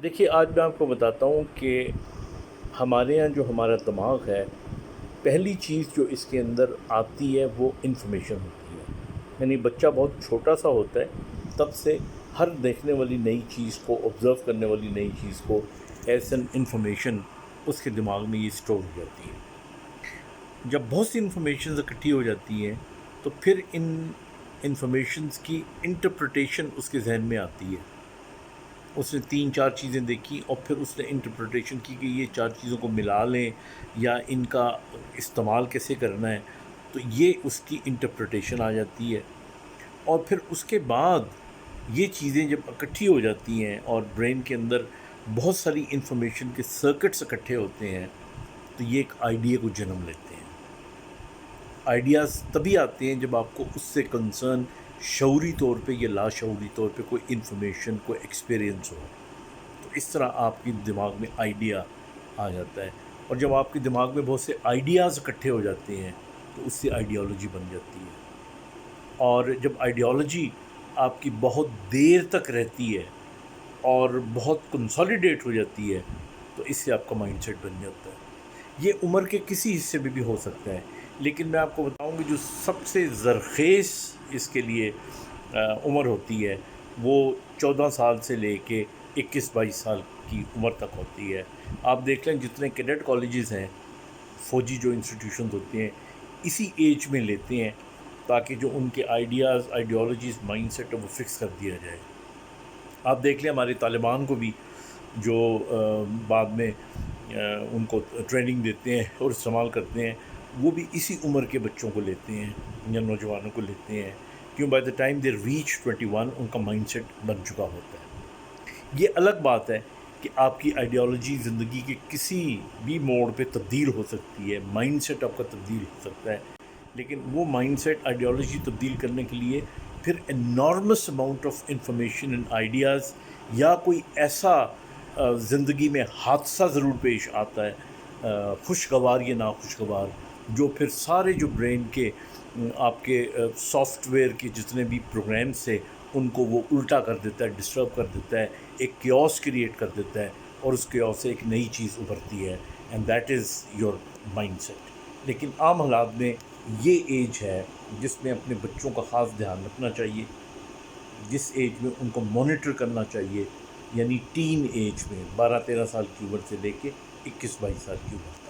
دیکھیے، آج میں آپ کو بتاتا ہوں کہ ہمارے یہاں جو ہمارا دماغ ہے، پہلی چیز جو اس کے اندر آتی ہے وہ انفارمیشن ہوتی ہے۔ یعنی بچہ بہت چھوٹا سا ہوتا ہے، تب سے ہر دیکھنے والی نئی چیز کو، آبزرو کرنے والی نئی چیز کو ایز این انفارمیشن اس کے دماغ میں یہ اسٹور ہو جاتی ہے۔ جب بہت سی انفارمیشنز اکٹھی ہو جاتی ہیں تو پھر ان انفارمیشنز کی انٹرپریٹیشن اس کے ذہن میں آتی ہے۔ اس نے تین چار چیزیں دیکھی اور پھر اس نے انٹرپریٹیشن کی کہ یہ چار چیزوں کو ملا لیں یا ان کا استعمال کیسے کرنا ہے، تو یہ اس کی انٹرپریٹیشن آ جاتی ہے۔ اور پھر اس کے بعد یہ چیزیں جب اکٹھی ہو جاتی ہیں اور برین کے اندر بہت ساری انفارمیشن کے سرکٹس اکٹھے ہوتے ہیں تو یہ ایک آئیڈیا کو جنم لیتے ہیں۔ آئیڈیاز تبھی آتے ہیں جب آپ کو اس سے کنسرن شعوری طور پہ یا لاشعوری طور پہ کوئی انفارمیشن، کوئی ایکسپیرئنس ہو، تو اس طرح آپ کی دماغ میں آئیڈیا آ جاتا ہے۔ اور جب آپ کے دماغ میں بہت سے آئیڈیاز اکٹھے ہو جاتے ہیں تو اس سے آئیڈیالوجی بن جاتی ہے۔ اور جب آئیڈیالوجی آپ کی بہت دیر تک رہتی ہے اور بہت کنسالیڈیٹ ہو جاتی ہے تو اس سے آپ کا مائنڈ سیٹ بن جاتا ہے۔ یہ عمر کے کسی حصے میں بھی ہو سکتا ہے، لیکن میں آپ کو بتاؤں گی جو سب سے زرخیز اس کے لیے عمر ہوتی ہے وہ 14 سال سے لے کے 21-22 سال کی عمر تک ہوتی ہے۔ آپ دیکھ لیں جتنے کیڈٹ کالجز ہیں، فوجی جو انسٹیٹیوشنز ہوتے ہیں، اسی ایج میں لیتے ہیں تاکہ جو ان کے آئیڈیاز، آئیڈیالوجیز، مائنڈ سیٹ ہے وہ فکس کر دیا جائے۔ آپ دیکھ لیں ہمارے طالبان کو بھی جو بعد میں ان کو ٹریننگ دیتے ہیں اور استعمال کرتے ہیں، وہ بھی اسی عمر کے بچوں کو لیتے ہیں یا نوجوانوں کو لیتے ہیں، کیوں by the time they reach 21 ان کا مائنڈ سیٹ بن چکا ہوتا ہے۔ یہ الگ بات ہے کہ آپ کی آئیڈیالوجی زندگی کے کسی بھی موڑ پہ تبدیل ہو سکتی ہے، مائنڈ سیٹ آپ کا تبدیل ہو سکتا ہے، لیکن وہ مائنڈ سیٹ آئیڈیالوجی تبدیل کرنے کے لیے پھر enormous amount of information and ideas یا کوئی ایسا زندگی میں حادثہ ضرور پیش آتا ہے، خوشگوار یا ناخوشگوار، جو پھر سارے جو برین کے آپ کے سافٹ ویئر کے جتنے بھی پروگرامس سے ان کو وہ الٹا کر دیتا ہے، ڈسٹرب کر دیتا ہے، ایک کیوس کریٹ کر دیتا ہے، اور اس کیوس سے ایک نئی چیز ابھرتی ہے، and that is your mind set. لیکن عام حالات میں یہ ایج ہے جس میں اپنے بچوں کا خاص دھیان رکھنا چاہیے، جس ایج میں ان کو مانیٹر کرنا چاہیے، یعنی ٹین ایج میں 12-13 سال کی عمر سے لے کے 21-22 سال کی عمر تک۔